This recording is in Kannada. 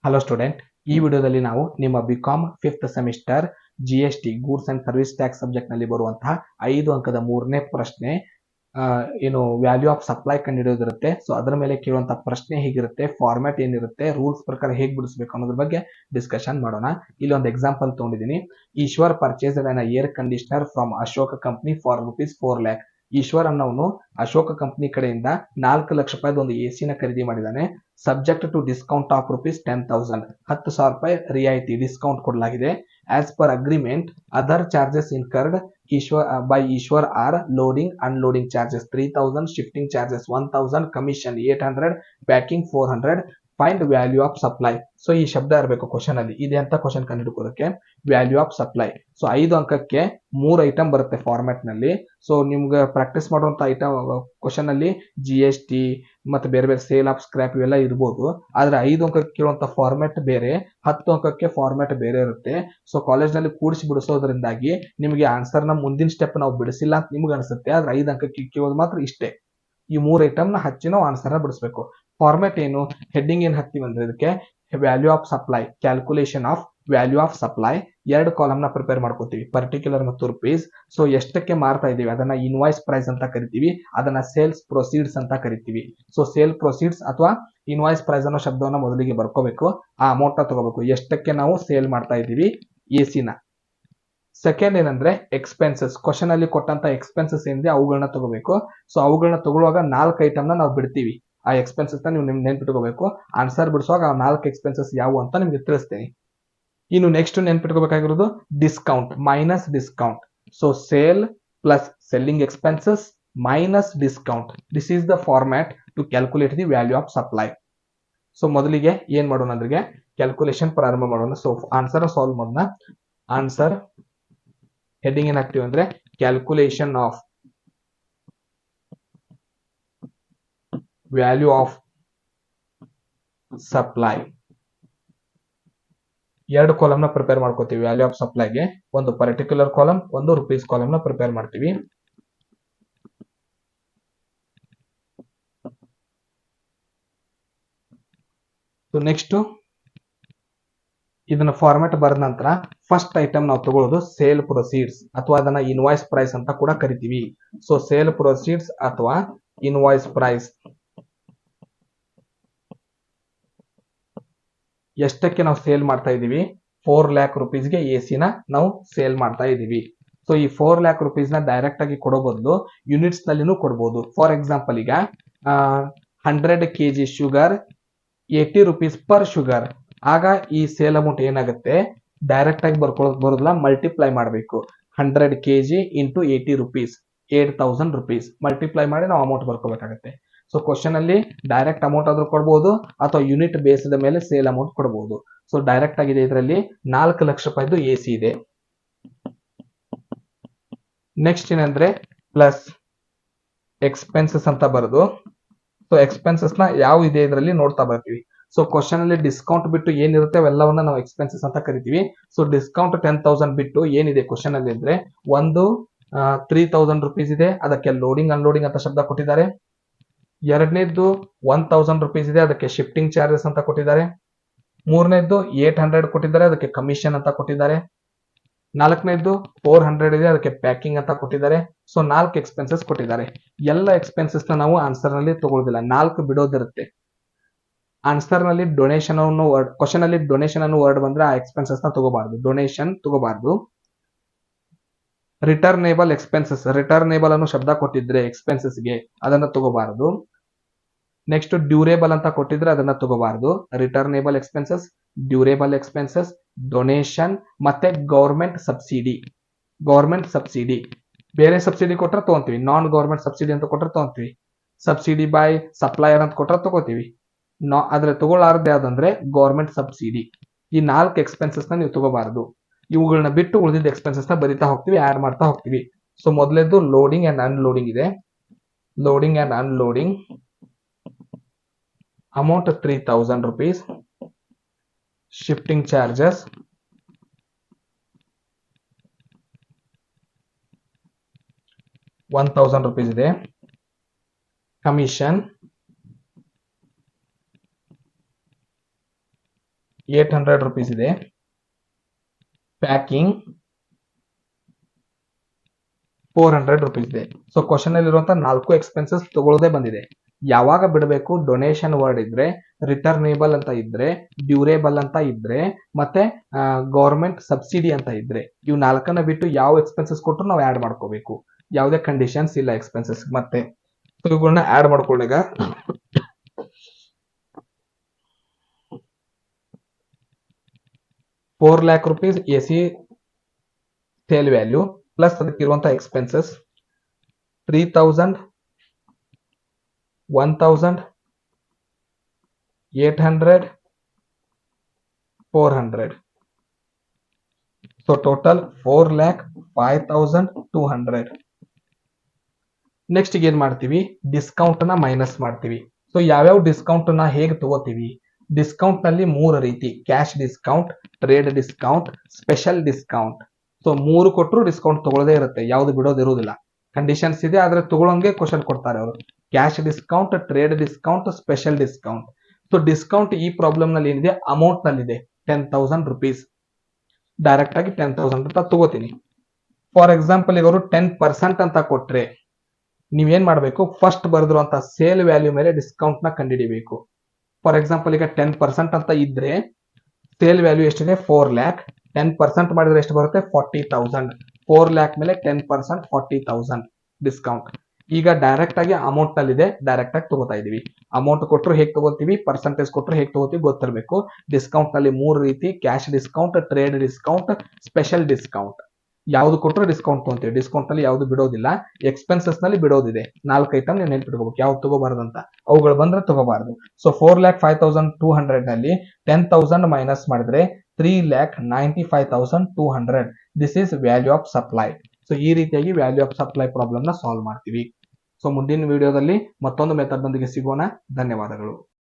ಹಲೋ ಸ್ಟೂಡೆಂಟ್, ಈ ವಿಡಿಯೋದಲ್ಲಿ ನಾವು ನಿಮ್ಮ BCom 5th semester GST goods and service tax subject ನಲ್ಲಿ ಬರುವಂತಹ 5 ಅಂಕದ 3ನೇ ಪ್ರಶ್ನೆ ಏನು ವ್ಯಾಲ್ಯೂ ಆಫ್ ಸಪ್ಲೈ ಕಂಡುಹಿಡಿಯೋದಿರುತ್ತೆ. ಸೊ ಅದರ ಮೇಲೆ ಕೇಳುವಂತಹ ಪ್ರಶ್ನೆ ಹೇಗಿರುತ್ತೆ, ಫಾರ್ಮ್ಯಾಟ್ ಏನಿರುತ್ತೆ, ರೂಲ್ಸ್ ಪ್ರಕಾರ ಹೇಗೆ ಬಿಡಿಸಬೇಕು ಅನ್ನೋದ್ರ ಬಗ್ಗೆ ಡಿಸ್ಕಷನ್ ಮಾಡೋಣ. ಇಲ್ಲಿ ಒಂದು ಎಕ್ಸಾಂಪಲ್ ತಗೊಂಡಿದ್ದೀನಿ. Eshwar purchase an air conditioner from Ashoka company for ₹4 lakh. Eshwar ಅನ್ನೋನು ಅಶೋಕ ಕಂಪನಿ ಕಡೆಯಿಂದ 4 ಲಕ್ಷ ರೂಪಾಯಿದ ಒಂದು ಎಸಿ ನ ಖರೀದಿ ಮಾಡಿದ್ದಾನೆ. ಸಬ್ಜೆಕ್ಟ್ ಟು ಡಿಸ್ಕೌಂಟ್ ಆಫ್ ₹10,000, 10,000 ರೂಪಾಯಿ ರಿಯಾಯಿತಿ ಡಿಸ್ಕೌಂಟ್ ಕೊಡಲಾಗಿದೆ. As per agreement other charges incurred by Ishwar are loading, unloading charges 3,000, shifting charges 1,000, commission 800, packing 400, find value of supply. So ಈ ಶಬ್ದ ಇರಬೇಕು ಕ್ವಶನ್ ಅಲ್ಲಿ. ಇದೆ ಅಂತ ಕ್ವಶನ್ ಕಂಡುಹಿಡಿಯೋದಕ್ಕೆ ವ್ಯಾಲ್ಯೂ ಆಫ್ ಸಪ್ಲೈ. ಸೊ 5 ಅಂಕಕ್ಕೆ 3 ಐಟಮ್ ಬರುತ್ತೆ ಫಾರ್ಮ್ಯಾಟ್ ನಲ್ಲಿ. ಸೊ ನಿಮ್ಗೆ ಪ್ರಾಕ್ಟೀಸ್ ಮಾಡುವಂತ ಐಟಮ್ ಕ್ವಶನ್ ಅಲ್ಲಿ GST ಮತ್ತೆ ಬೇರೆ ಬೇರೆ ಸೇಲ್ ಆಫ್ ಸ್ಕ್ರಾಪ್ ಇವೆಲ್ಲ ಇರ್ಬೋದು. ಆದ್ರೆ 5 ಅಂಕಕ್ಕೆ ಕೇಳುವಂತ ಫಾರ್ಮ್ಯಾಟ್ ಬೇರೆ, 10 ಅಂಕಕ್ಕೆ ಫಾರ್ಮ್ಯಾಟ್ ಬೇರೆ ಇರುತ್ತೆ. ಸೊ ಕಾಲೇಜ್ ನಲ್ಲಿ ಕೂಡಿಸಿ ಬಿಡಿಸೋದ್ರಿಂದಾಗಿ ನಿಮಗೆ ಆನ್ಸರ್ ನ ಮುಂದಿನ ಸ್ಟೆಪ್ ನಾವು ಬಿಡಿಸಿಲ್ಲ ಅಂತ ನಿಮ್ಗೆ ಅನಿಸುತ್ತೆ. ಆದ್ರೆ 5 ಅಂಕಕ್ಕೆ ಕೇಳೋದು ಮಾತ್ರ ಇಷ್ಟೇ. ಈ 3 ಐಟಮ್ ನ ಹಚ್ಚಿ ನಾವು ಆನ್ಸರ್ ನ ಬಿಡಿಸಬೇಕು. ಫಾರ್ಮ್ಯಾಟ್ ಏನು, ಹೆಡ್ಡಿಂಗ್ ಏನ್ ಹಾಕ್ತಿವಿ ಅಂದ್ರೆ ಇದಕ್ಕೆ value of supply, calculation of value of supply. 2 column ನ ಪ್ರಿಪೇರ್ ಮಾಡ್ಕೋತೀವಿ, ಪರ್ಟಿಕ್ಯುಲರ್ ಮತ್ತು ರುಪೀಸ್. ಸೊ ಎಷ್ಟಕ್ಕೆ ಮಾರ್ತಾ ಇದೀವಿ ಅದನ್ನ ಇನ್ವಾಯ್ಸ್ ಪ್ರೈಸ್ ಅಂತ ಕರಿತೀವಿ, ಅದನ್ನ ಸೇಲ್ಸ್ ಪ್ರೊಸೀಡ್ಸ್ ಅಂತ ಕರಿತೀವಿ. ಸೊ ಸೇಲ್ ಪ್ರೊಸೀಡ್ಸ್ ಅಥವಾ ಇನ್ವಾಯ್ಸ್ ಪ್ರೈಸ್ ಅನ್ನೋ ಶಬ್ದವನ್ನ ಮೊದಲಿಗೆ ಬರ್ಕೋಬೇಕು. ಆ ಅಮೌಂಟ್ ನ ತಗೋಬೇಕು, ಎಷ್ಟಕ್ಕೆ ನಾವು ಸೇಲ್ ಮಾಡ್ತಾ ಇದೀವಿ ಎಸಿನ. ಸೆಕೆಂಡ್ ಏನಂದ್ರೆ ಎಕ್ಸ್ಪೆನ್ಸಸ್. ಕ್ವಶನ್ ಅಲ್ಲಿ ಕೊಟ್ಟಂತ ಎಕ್ಸ್ಪೆನ್ಸಸ್ ಏನಿದೆ ಅವುಗಳನ್ನ ತಗೋಬೇಕು. ಸೊ ಅವುಗಳನ್ನ ತಗೊಳ್ಳುವಾಗ 4 ಐಟಮ್ ನ ನಾವು ಬಿಡ್ತೀವಿ. ಆ ಎಕ್ಸ್ಪೆನ್ಸಸ್ ನ ನೀವು ನೆನ್ಪಿಟ್ಕೋಬೇಕು. ಆನ್ಸರ್ ಬಿಡಿಸುವಾಗ ಆ 4 ಎಕ್ಸ್ಪೆನ್ಸಸ್ ಯಾವುವು ಅಂತ ನಿಮ್ಗೆ ತಿಳಿಸ್ತೀನಿ. ಇನ್ನು ನೆಕ್ಸ್ಟ್ ನೆನ್ಪಿಟ್ಕೋಬೇಕಾಗಿರೋದು discount minus discount. So sale plus selling expenses minus discount. This is the format to calculate the value of supply. So ಮೊದಲಿಗೆ ಏನ್ ಮಾಡೋಣ ಅಂದ್ರೆ ಕ್ಯಾಲ್ಕುಲೇಷನ್ ಪ್ರಾರಂಭ ಮಾಡೋಣ. ಸೊ ಆನ್ಸರ್ ಸಾಲ್ವ್ ಮಾಡೋಣ. ಆನ್ಸರ್ ಹೆಡ್ಡಿಂಗ್ ಏನ್ ಹಾಕ್ತಿವಿ ಅಂದ್ರೆ calculation of value of supply. 2 column ನ ಪ್ರಿಪೇರ್ ಮಾಡ್ಕೋತೀವಿ ವ್ಯಾಲ್ಯೂ ಆಫ್ ಸಪ್ಲೈಗೆ. ಒಂದು ಪರ್ಟಿಕ್ಯುಲರ್ ಕಾಲಮ್, ಒಂದು ರುಪೀಸ್ ಕಾಲಮ್ ನ ಪ್ರಿಪೇರ್ ಮಾಡ್ತೀವಿ. ಸೊ ನೆಕ್ಸ್ಟ್ ಇದನ್ನ ಫಾರ್ಮ್ಯಾಟ್ ಬರೆದ ನಂತರ ಫಸ್ಟ್ ಐಟಮ್ ನಾವು ತಗೊಳ್ಳೋದು ಸೇಲ್ ಪ್ರೊಸೀಡ್ಸ್ ಅಥವಾ ಅದನ್ನ ಇನ್ವಾಯ್ಸ್ ಪ್ರೈಸ್ ಅಂತ ಕೂಡ ಕರಿತೀವಿ. ಸೊ ಸೇಲ್ ಪ್ರೊಸೀಡ್ಸ್ ಅಥವಾ ಇನ್ವಾಯ್ಸ್ ಪ್ರೈಸ್. ಎಷ್ಟಕ್ಕೆ ನಾವು ಸೇಲ್ ಮಾಡ್ತಾ ಇದೀವಿ? 4 lakh rupeesಗೆ ಎಸಿನ ನಾವು ಸೇಲ್ ಮಾಡ್ತಾ ಇದೀವಿ. ಸೊ ಈ 4 lakh rupees ನ ಡೈರೆಕ್ಟ್ ಆಗಿ ಕೊಡೋ ಬದಲು ಯೂನಿಟ್ಸ್ ನಲ್ಲಿನೂ ಕೊಡಬಹುದು. ಫಾರ್ ಎಕ್ಸಾಂಪಲ್ ಈಗ 100 kg sugar 80 rupees per sugar. ಆಗ ಈ ಸೇಲ್ ಅಮೌಂಟ್ ಏನಾಗುತ್ತೆ, ಡೈರೆಕ್ಟ್ ಆಗಿ ಬರೋದಿಲ್ಲ, ಮಲ್ಟಿಪ್ಲೈ ಮಾಡಬೇಕು. 100 kg into 80 rupees 8,000 rupees multiply ಮಾಡಿ ನಾವು ಅಮೌಂಟ್ ಬರ್ಕೋಬೇಕಾಗುತ್ತೆ. ಸೊ ಕ್ವಶನ್ ಅಲ್ಲಿ ಡೈರೆಕ್ಟ್ ಅಮೌಂಟ್ ಆದ್ರೂ ಕೊಡಬಹುದು ಅಥವಾ ಯೂನಿಟ್ ಬೇಸ್ಡ್ ಮೇಲೆ ಸೇಲ್ ಅಮೌಂಟ್ ಕೊಡಬಹುದು. ಸೊ ಡೈರೆಕ್ಟ್ ಆಗಿದೆ ಇದರಲ್ಲಿ 4 ಲಕ್ಷ ರೂಪಾಯಿದು ಎಸಿ ಇದೆ. ನೆಕ್ಸ್ಟ್ ಏನಂದ್ರೆ ಪ್ಲಸ್ ಎಕ್ಸ್ಪೆನ್ಸಸ್ ಅಂತ ಬರೋದು. ಸೊ ಎಕ್ಸ್ಪೆನ್ಸಸ್ ನ ಯಾವ ಇದೆ ಇದರಲ್ಲಿ ನೋಡ್ತಾ ಬರ್ತೀವಿ. ಸೊ ಕ್ವಶನ್ ಅಲ್ಲಿ ಡಿಸ್ಕೌಂಟ್ ಬಿಟ್ಟು ಏನಿರುತ್ತೆ ಅವೆಲ್ಲವನ್ನ ನಾವು ಎಕ್ಸ್ಪೆನ್ಸಸ್ ಅಂತ ಕರಿತೀವಿ. ಸೊ ಡಿಸ್ಕೌಂಟ್ 10,000 ಬಿಟ್ಟು ಏನಿದೆ ಕ್ವಶನ್ ಅಲ್ಲಿ ಅಂದ್ರೆ ಒಂದು 3,000 rupees ಇದೆ, ಅದಕ್ಕೆ ಲೋಡಿಂಗ್ ಅನ್ಲೋಡಿಂಗ್ ಅಂತ ಶಬ್ದ ಕೊಟ್ಟಿದ್ದಾರೆ. ಎರಡನೇದ್ದು 1,000 rupees ಇದೆ, ಅದಕ್ಕೆ ಶಿಫ್ಟಿಂಗ್ ಚಾರ್ಜಸ್ ಅಂತ ಕೊಟ್ಟಿದ್ದಾರೆ. ಮೂರನೇದ್ದು 800 ಕೊಟ್ಟಿದ್ದಾರೆ, ಅದಕ್ಕೆ ಕಮಿಷನ್ ಅಂತ ಕೊಟ್ಟಿದ್ದಾರೆ. ನಾಲ್ಕನೇದ್ದು 400 ಇದೆ, ಅದಕ್ಕೆ ಪ್ಯಾಕಿಂಗ್ ಅಂತ ಕೊಟ್ಟಿದ್ದಾರೆ. ಸೊ 4 ಎಕ್ಸ್ಪೆನ್ಸಸ್ ಕೊಟ್ಟಿದ್ದಾರೆ. ಎಲ್ಲ ಎಕ್ಸ್ಪೆನ್ಸಸ್ ನ ನಾವು ಆನ್ಸರ್ ನಲ್ಲಿ ತಗೊಳ್ಳೋದಿಲ್ಲ, 4 ಬಿಡೋದಿರುತ್ತೆ. ಆನ್ಸರ್ ನಲ್ಲಿ ಡೊನೇಷನ್ ಅನ್ನೋ ವರ್ಡ್, ಕ್ವಶನ್ ಅಲ್ಲಿ ಡೊನೇಷನ್ ಅನ್ನೋ ವರ್ಡ್ ಬಂದ್ರೆ ಆ ಎಕ್ಸ್ಪೆನ್ಸಸ್ ನ ತಗೋಬಾರ್ದು, ಡೊನೇಷನ್ ತಗೋಬಾರ್ದು. ರಿಟರ್ನೇಬಲ್ ಎಕ್ಸ್ಪೆನ್ಸಸ್, ರಿಟರ್ನೇಬಲ್ ಅನ್ನೋ ಶಬ್ದ ಕೊಟ್ಟಿದ್ರೆ ಎಕ್ಸ್ಪೆನ್ಸಸ್ ಗೆ ಅದನ್ನ ತಗೋಬಾರದು. ನೆಕ್ಸ್ಟ್ ಡ್ಯೂರೇಬಲ್ ಅಂತ ಕೊಟ್ಟಿದ್ರೆ ಅದನ್ನ ತಗೋಬಾರದು. ರಿಟರ್ನೇಬಲ್ ಎಕ್ಸ್ಪೆನ್ಸಸ್, ಡ್ಯೂರೇಬಲ್ ಎಕ್ಸ್ಪೆನ್ಸಸ್, ಡೊನೇಷನ್ ಮತ್ತೆ ಗವರ್ಮೆಂಟ್ ಸಬ್ಸಿಡಿ. ಗವರ್ಮೆಂಟ್ ಸಬ್ಸಿಡಿ ಬೇರೆ ಸಬ್ಸಿಡಿ ಕೊಟ್ರೆ ತಗೊಂತೀವಿ, ನಾನ್ ಗವರ್ಮೆಂಟ್ ಸಬ್ಸಿಡಿ ಅಂತ ಕೊಟ್ರೆ ತಗೊಂತೀವಿ. ಸಬ್ಸಿಡಿ ಬೈ ಸಪ್ಲೈಯರ್ ಅಂತ ಕೊಟ್ರೆ ತಗೋತೀವಿ. ಆದ್ರೆ ತಗೊಳ್ಳಾರ್ದು ಯಾವ್ದಂದ್ರೆ ಗವರ್ಮೆಂಟ್ ಸಬ್ಸಿಡಿ. ಈ 4 ಎಕ್ಸ್ಪೆನ್ಸಸ್ ನ ನೀವು ತಗೋಬಾರದು. ಇವುಗಳನ್ನ ಬಿಟ್ಟು ಉಳಿದಿದ್ದ ಎಕ್ಸ್ಪೆನ್ಸಸ್ ನ ಬರಿತಾ ಹೋಗ್ತೀವಿ, ಆಡ್ ಮಾಡ್ತಾ ಹೋಗ್ತೀವಿ. ಸೊ ಮೊದಲೇದು ಲೋಡಿಂಗ್ ಅಂಡ್ ಅನ್ಲೋಡಿಂಗ್ ಇದೆ. Loading and unloading amount 3,000 rupees. Shifting charges 1,000 rupees ಇದೆ. ಕಮಿಷನ್ ₹800 ಇದೆ. ಪ್ಯಾಕಿಂಗ್ ₹400 ಇದೆ. ಸೊ ಕ್ವಶನ್ ಅಲ್ಲಿರುವಂತ 4 ಎಕ್ಸ್ಪೆನ್ಸಸ್ ತಗೊಳ್ಳೋದೇ ಬಂದಿದೆ. ಯಾವಾಗ ಬಿಡಬೇಕು? ಡೊನೇಷನ್ ವರ್ಡ್ ಇದ್ರೆ, ರಿಟರ್ನೇಬಲ್ ಅಂತ ಇದ್ರೆ, ಡ್ಯೂರೇಬಲ್ ಅಂತ ಇದ್ರೆ, ಮತ್ತೆ ಗವರ್ಮೆಂಟ್ ಸಬ್ಸಿಡಿ ಅಂತ ಇದ್ರೆ, ಇವು 4 ಬಿಟ್ಟು ಯಾವ ಎಕ್ಸ್ಪೆನ್ಸಸ್ ಕೊಟ್ಟರು ನಾವು ಆಡ್ ಮಾಡ್ಕೋಬೇಕು. ಯಾವುದೇ ಕಂಡೀಷನ್ಸ್ ಇಲ್ಲ ಎಕ್ಸ್ಪೆನ್ಸಸ್. ಮತ್ತೆ ಇವುಗಳನ್ನ ಆಡ್ ಮಾಡ್ಕೊಂಡಾಗ ₹4,00,000 AC ಸೇಲ್ ವ್ಯಾಲ್ಯೂ ಪ್ಲಸ್ ಅದಕ್ಕಿರುವಂತಹ ಎಕ್ಸ್ಪೆನ್ಸಸ್ 3,000, 1,000, 800, 400. So total 4,05,200. ನೆಕ್ಸ್ಟ್ ಏನ್ ಮಾಡ್ತೀವಿ? ಡಿಸ್ಕೌಂಟ್ ನ ಮೈನಸ್ ಮಾಡ್ತೀವಿ. ಸೊ ಯಾವ್ಯಾವ ಡಿಸ್ಕೌಂಟ್ ನ ಹೇಗೆ ತಗೋತೀವಿ? ಡಿಸ್ಕೌಂಟ್ ನಲ್ಲಿ 3 ರೀತಿ: cash discount, trade discount, special discount. So 3 ಕೊಟ್ಟರು ಡಿಸ್ಕೌಂಟ್ ತಗೊಳ್ಳದೇ ಇರುತ್ತೆ, ಯಾವ್ದು ಬಿಡೋದಿರುವುದಿಲ್ಲ. ಕಂಡೀಷನ್ಸ್ ಇದೆ, ಆದ್ರೆ ತಗೊಳ್ಳೋಂಗೆ ಕ್ವಶನ್ ಕೊಡ್ತಾರೆ ಅವರು. Cash discount, trade discount, special discount. So discount ಈ ಪ್ರಾಬ್ಲಮ್ ನಲ್ಲಿ ಏನಿದೆ, ಅಮೌಂಟ್ ನಲ್ಲಿದೆ ₹10,000. ಡೈರೆಕ್ಟ್ ಆಗಿ 10,000 ಅಂತ ತಗೋತೀನಿ. ಫಾರ್ ಎಕ್ಸಾಂಪಲ್ ಈಗ ಅವರು 10% ಅಂತ ಕೊಟ್ರೆ ನೀವೇನ್ ಮಾಡಬೇಕು? ಫಸ್ಟ್ ಬರೆದಿರುವಂತ ಸೇಲ್ ವ್ಯಾಲ್ಯೂ ಮೇಲೆ ಡಿಸ್ಕೌಂಟ್ ನ ಕಂಡುಹಿಡಿಬೇಕು. ಫಾರ್ ಎಕ್ಸಾಂಪಲ್ ಈಗ 10% ಅಂತ ಇದ್ರೆ ಸೇಲ್ ವ್ಯಾಲ್ಯೂ ಎಷ್ಟಿದೆ? 4,00,000. 10% ಮಾಡಿದ್ರೆ ಎಷ್ಟು ಬರುತ್ತೆ? 40,000. 4,00,000 ಮೇಲೆ 10% 40,000 ಡಿಸ್ಕೌಂಟ್. ಈಗ ಡೈರೆಕ್ಟ್ ಆಗಿ ಅಮೌಂಟ್ ನಲ್ಲಿ ಇದೆ, ಡೈರೆಕ್ಟ್ ಆಗಿ ತಗೋತಾ ಇದೀವಿ. ಅಮೌಂಟ್ ಕೊಟ್ಟರು ಹೇಗೆ ತಗೋತೀವಿ, ಪರ್ಸೆಂಟೇಜ್ ಕೊಟ್ಟರು ಹೇಗೆ ತಗೋತೀವಿ ಗೊತ್ತಿರಬೇಕು. ಡಿಸ್ಕೌಂಟ್ ನಲ್ಲಿ 3 ರೀತಿ: cash discount, trade discount, special discount. ಯಾವ್ದು ಕೊಟ್ಟರು ಡಿಸ್ಕೌಂಟ್ ತಗೊಂತೀವಿ. ಡಿಸ್ಕೌಂಟ್ ನಲ್ಲಿ ಯಾವ್ದು ಬಿಡೋದಿಲ್ಲ. ಎಕ್ಸ್ಪೆನ್ಸಸ್ ನಲ್ಲಿ ಬಿಡೋದಿದೆ. 4 ಐಟಮ್ ನೀವು ನೆನ್ಪಿಟ್ಕೋಬೇಕು, ಯಾವ್ದು ತಗೋಬಾರ್ದಂತ. ಅವುಗಳು ಬಂದ್ರೆ ತಗೋಬಾರ್ದು. ಸೊ 4,05,200 ನಲ್ಲಿ 10,000 ಮೈನಸ್ ಮಾಡಿದ್ರೆ 3,95,200. This is value of supply. So ಈ ರೀತಿಯಾಗಿ ವ್ಯಾಲ್ಯೂ ಆಫ್ ಸಪ್ಲೈ ಪ್ರಾಬ್ಲಮ್ ನ ಸಾಲ್ವ್ ಮಾಡ್ತೀವಿ. ಸೊ ಮುಂದಿನ ವಿಡಿಯೋದಲ್ಲಿ ಮತ್ತೊಂದು ಮೆಥಡ್ ನೊಂದಿಗೆ ಸಿಗೋಣ. ಧನ್ಯವಾದಗಳು.